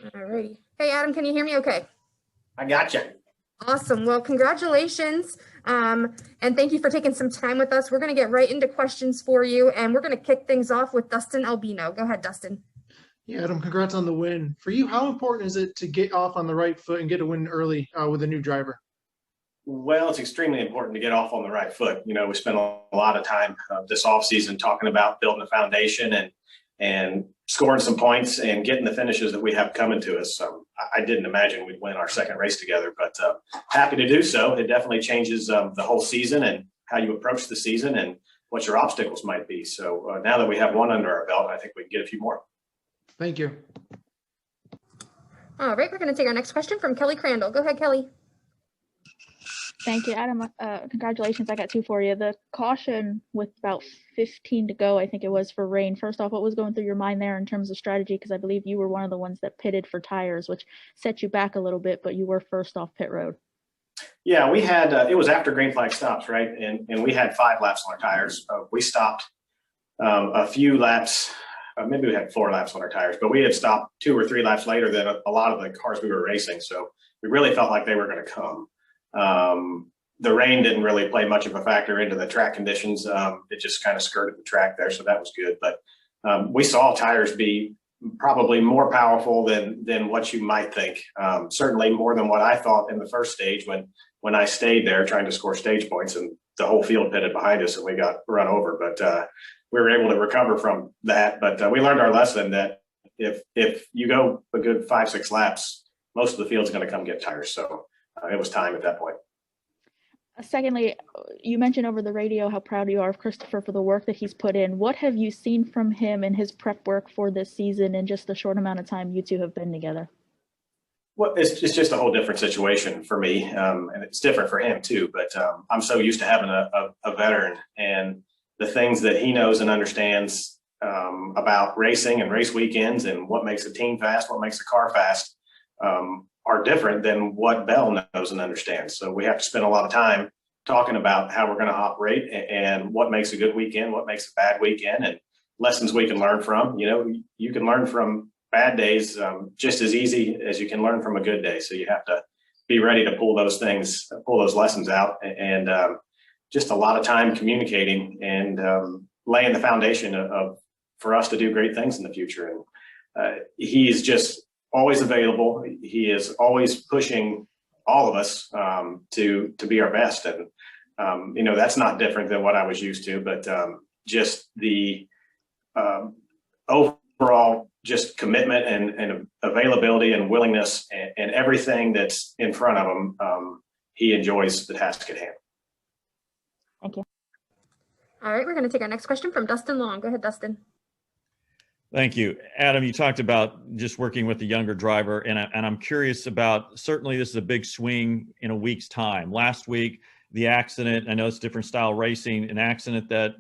All righty. Hey, Adam, can you hear me okay? I gotcha. Awesome. Well, congratulations. And thank you for taking some time with us. We're going to get right into questions for you, and we're going to kick things off with Dustin Albino. Go ahead, Dustin. Yeah, Adam, congrats on the win. For you, how important is it to get off on the right foot and get a win early with a new driver? Well, it's extremely important to get off on the right foot. We spent a lot of time this offseason talking about building a foundation and scoring some points and getting the finishes that we have coming to us. I didn't imagine we'd win our second race together, but happy to do so. It definitely changes the whole season and how you approach the season and what your obstacles might be. So now that we have one under our belt, I think we can get a few more. Thank you. All right, we're going to take our next question from Kelly Crandall. Go ahead, Kelly. Thank you, Adam. Congratulations. I got two for you. The caution with about 15 to go, I think it was, for rain. First off, what was going through your mind there in terms of strategy? Because I believe you were one of the ones that pitted for tires, which set you back a little bit, but you were first off pit road. Yeah, we had, it was after green flag stops, right? And we had 5 laps on our tires. We stopped a few laps. Maybe we had 4 laps on our tires, but we had stopped 2 or 3 laps later than a lot of the cars we were racing. So we really felt like they were going to come. The rain didn't really play much of a factor into the track conditions. It just kind of skirted the track there, so that was good. But we saw tires be probably more powerful than what you might think. Certainly more than what I thought in the first stage when I stayed there trying to score stage points and the whole field pitted behind us and we got run over. But we were able to recover from that. But we learned our lesson that if you go a good 5-6 laps, most of the field's going to come get tires. So it was time at that point. Secondly, you mentioned over the radio how proud you are of Christopher for the work that he's put in. What have you seen from him and his prep work for this season in just the short amount of time you two have been together? Well, it's just a whole different situation for me, and it's different for him too. But I'm so used to having a veteran, and the things that he knows and understands about racing and race weekends and what makes a team fast, what makes a car fast, are different than what Bell knows and understands. So we have to spend a lot of time talking about how we're going to operate and what makes a good weekend, what makes a bad weekend, and lessons we can learn from. You can learn from bad days just as easy as you can learn from a good day. So you have to be ready to pull those lessons out, and just a lot of time communicating and laying the foundation for us to do great things in the future. And he's just always available. He is always pushing all of us to be our best. And, that's not different than what I was used to, but just the overall just commitment and availability and willingness and everything that's in front of him, he enjoys the task at hand. Thank you. All right, we're going to take our next question from Dustin Long. Go ahead, Dustin. Thank you. Adam, you talked about just working with the younger driver, and I'm curious about, certainly this is a big swing in a week's time. Last week, the accident, I know it's different style racing, an accident that,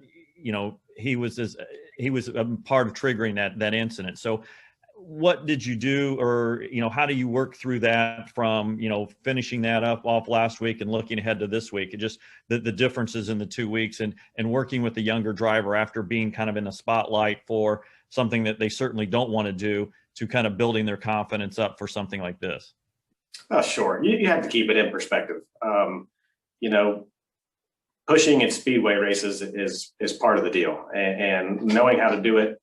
he was a part of triggering that incident. So what did you do, or, how do you work through that from, finishing that off last week and looking ahead to this week, and just the differences in the 2 weeks and working with the younger driver after being kind of in the spotlight for something that they certainly don't want to do, to kind of building their confidence up for something like this? Sure. You have to keep it in perspective. Pushing at speedway races is part of the deal, and knowing how to do it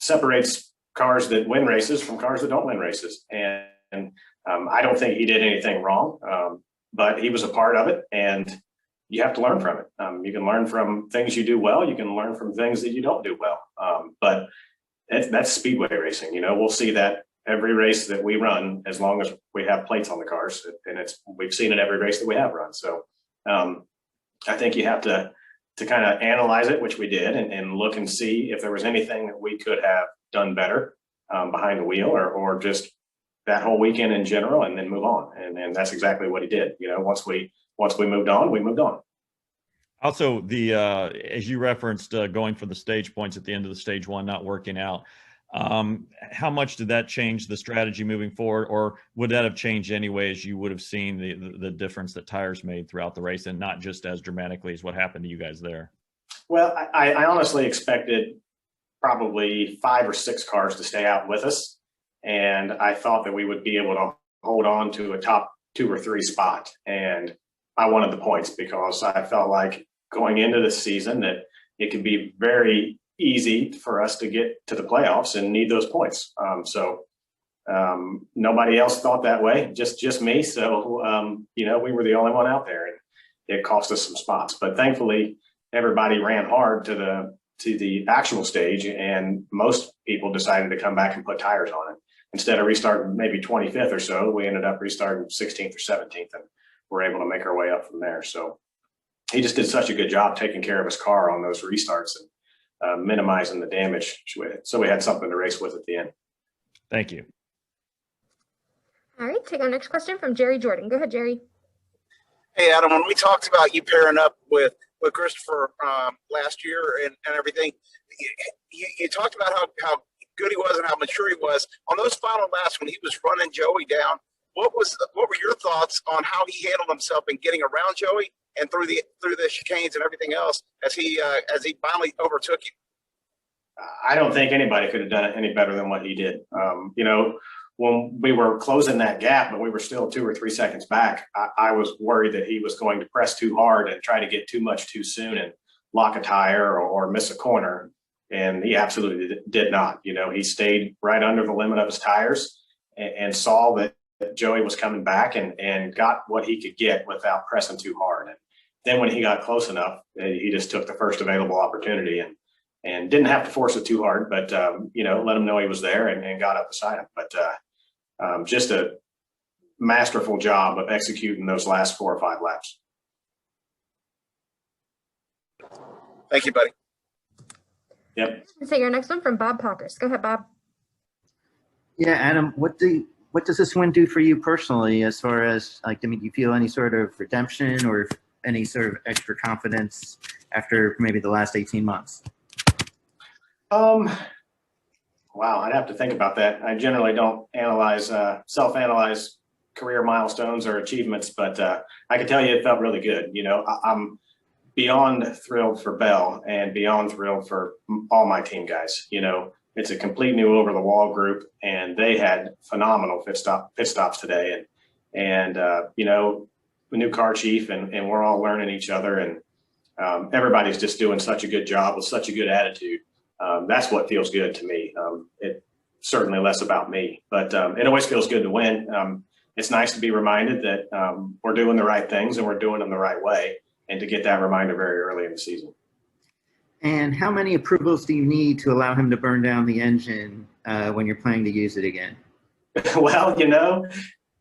separates cars that win races from cars that don't win races. And I don't think he did anything wrong, but he was a part of it, and you have to learn from it. You can learn from things you do well. You can learn from things that you don't do well. But that's speedway racing. We'll see that every race that we run, as long as we have plates on the cars, and we've seen it every race that we have run. So I think you have to kind of analyze it, which we did, and look and see if there was anything that we could have done better behind the wheel, or just that whole weekend in general, and then move on. And that's exactly what he did. Once we moved on, we moved on. Also, as you referenced, going for the stage points at the end of the stage one, not working out. How much did that change the strategy moving forward, or would that have changed anyway, as you would have seen the difference that tires made throughout the race, and not just as dramatically as what happened to you guys there? Well, I honestly expected probably 5 or 6 cars to stay out with us. And I thought that we would be able to hold on to a top 2 or 3 spot. And I wanted the points because I felt like going into the season that it could be very easy for us to get to the playoffs and need those points. Nobody else thought that way, just me. So, we were the only one out there, and it cost us some spots. But thankfully, everybody ran hard to the actual stage, and most people decided to come back and put tires on it. Instead of restarting maybe 25th or so, we ended up restarting 16th or 17th, and we're able to make our way up from there. So he just did such a good job taking care of his car on those restarts and minimizing the damage. So we had something to race with at the end. Thank you. All right, take our next question from Jerry Jordan. Go ahead, Jerry. Hey, Adam, when we talked about you pairing up with Christopher last year and everything, you talked about how good he was and how mature he was. On those final laps when he was running Joey down, what were your thoughts on how he handled himself in getting around Joey and through the chicanes and everything else as he finally overtook you? I don't think anybody could have done it any better than what he did. When we were closing that gap, but we were still 2 or 3 seconds back, I was worried that he was going to press too hard and try to get too much too soon and lock a tire or miss a corner. And he absolutely did not. He stayed right under the limit of his tires and saw that Joey was coming back and got what he could get without pressing too hard. And then when he got close enough, he just took the first available opportunity and didn't have to force it too hard, but, let him know he was there and got up beside him. But just a masterful job of executing those last 4 or 5 laps. Thank you, buddy. Yep. Let's take our next one from Bob Pockers. Go ahead, Bob. Yeah, Adam, what does this win do for you personally as far as, do you feel any sort of redemption or any sort of extra confidence after maybe the last 18 months? Wow, I'd have to think about that. I generally don't self-analyze career milestones or achievements, but I can tell you it felt really good. I'm beyond thrilled for Bell and beyond thrilled for all my team guys. It's a complete new over-the-wall group, and they had phenomenal pit stops today. And the new car chief, and we're all learning each other, and everybody's just doing such a good job with such a good attitude. That's what feels good to me. It's certainly less about me, but it always feels good to win. It's nice to be reminded that we're doing the right things and we're doing them the right way, and to get that reminder very early in the season. And how many approvals do you need to allow him to burn down the engine when you're planning to use it again? Well,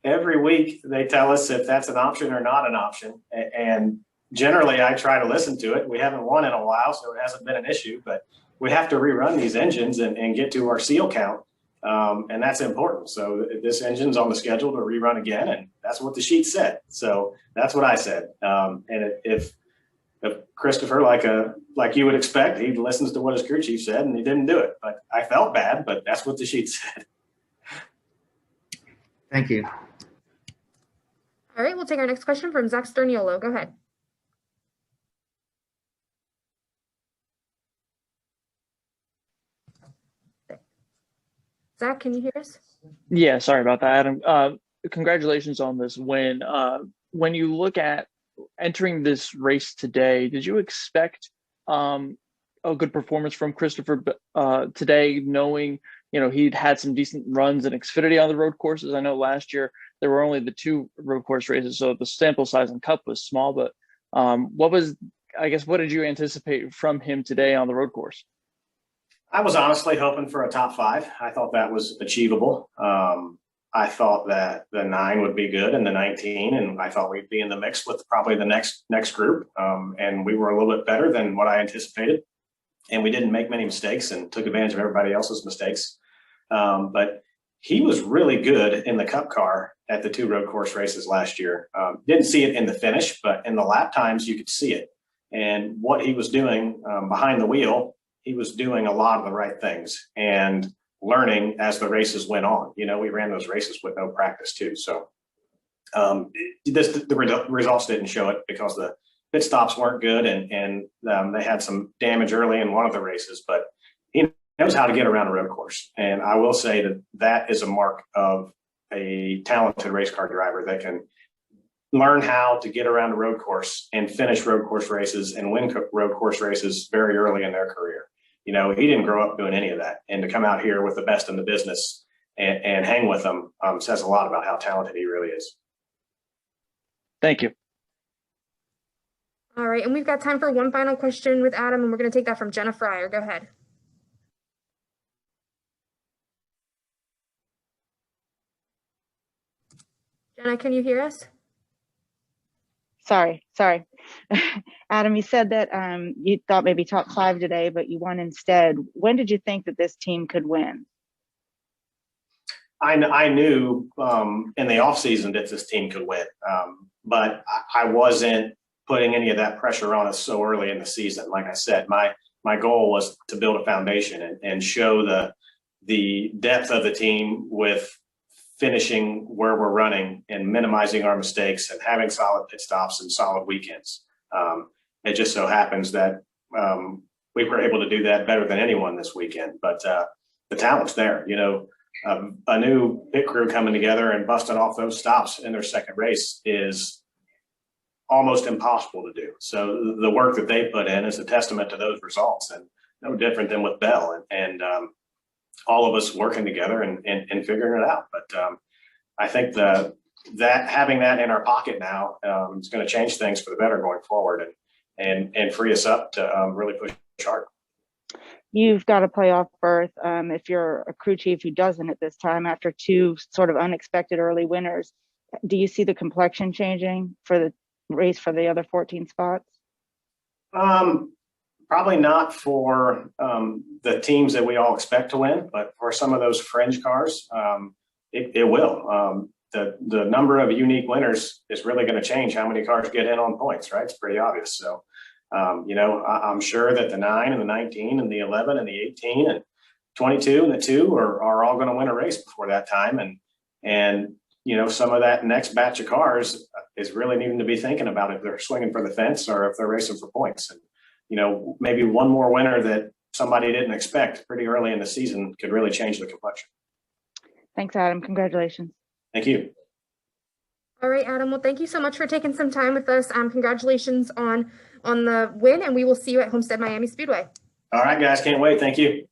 every week they tell us if that's an option or not an option. And generally I try to listen to it. We haven't won in a while, so it hasn't been an issue, but we have to rerun these engines and get to our seal count. And that's important. So this engine's on the schedule to rerun again, and that's what the sheet said. So that's what I said. And if Christopher, like you would expect, he listens to what his crew chief said, and he didn't do it. But I felt bad, but that's what the sheet said. Thank you. All right, we'll take our next question from Zack Sterniello. Go ahead. Zach, can you hear us? Yeah, sorry about that, Adam. Congratulations on this win. When you look at entering this race today, did you expect a good performance from Christopher today, knowing he'd had some decent runs in Xfinity on the road courses? I know last year there were only the 2 road course races, so the sample size in Cup was small. But what did you anticipate from him today on the road course? I was honestly hoping for a top 5. I thought that was achievable. I thought that the 9 would be good and the 19, and I thought we'd be in the mix with probably the next group. And we were a little bit better than what I anticipated. And we didn't make many mistakes and took advantage of everybody else's mistakes. But he was really good in the Cup car at the 2 road course races last year. Didn't see it in the finish, but in the lap times you could see it. And what he was doing behind the wheel, he was doing a lot of the right things and learning as the races went on. We ran those races with no practice too. So the results didn't show it because the pit stops weren't good and they had some damage early in one of the races, but he knows how to get around a road course. And I will say that that is a mark of a talented race car driver that can learn how to get around a road course and finish road course races and win road course races very early in their career. You know, he didn't grow up doing any of that. And to come out here with the best in the business and hang with them says a lot about how talented he really is. Thank you. All right, and we've got time for one final question with Adam, and we're going to take that from Jenna Fryer. Go ahead. Jenna, can you hear us? Sorry. Adam, you said that you thought maybe top 5 today, but you won instead. When did you think that this team could win? I knew in the offseason that this team could win, but I wasn't putting any of that pressure on us so early in the season. Like I said, my goal was to build a foundation and show the depth of the team with finishing where we're running and minimizing our mistakes and having solid pit stops and solid weekends. It just so happens that we were able to do that better than anyone this weekend, but the talent's there. You know, a new pit crew coming together and busting off those stops in their second race is almost impossible to do. So the work that they put in is a testament to those results, and no different than with Bell and all of us working together and figuring it out. But I think that having that in our pocket now is going to change things for the better going forward and free us up to really push hard. You've got a playoff berth. If you're a crew chief who doesn't at this time, after 2 sort of unexpected early winners, do you see the complexion changing for the race for the other 14 spots? Probably not for the teams that we all expect to win, but for some of those fringe cars, it will. The number of unique winners is really going to change how many cars get in on points, right? It's pretty obvious. So, you know, I'm sure that the 9 and the 19 and the 11 and the 18 and 22 and the 2 are all going to win a race before that time. And, you know, some of that next batch of cars is really needing to be thinking about if they're swinging for the fence or if they're racing for points. And, you know, maybe one more winner that somebody didn't expect pretty early in the season could really change the complexion. Thanks, Adam. Congratulations. Thank you. All right, Adam. Well, thank you so much for taking some time with us. Congratulations on the win, and we will see you at Homestead Miami Speedway. All right, guys. Can't wait. Thank you.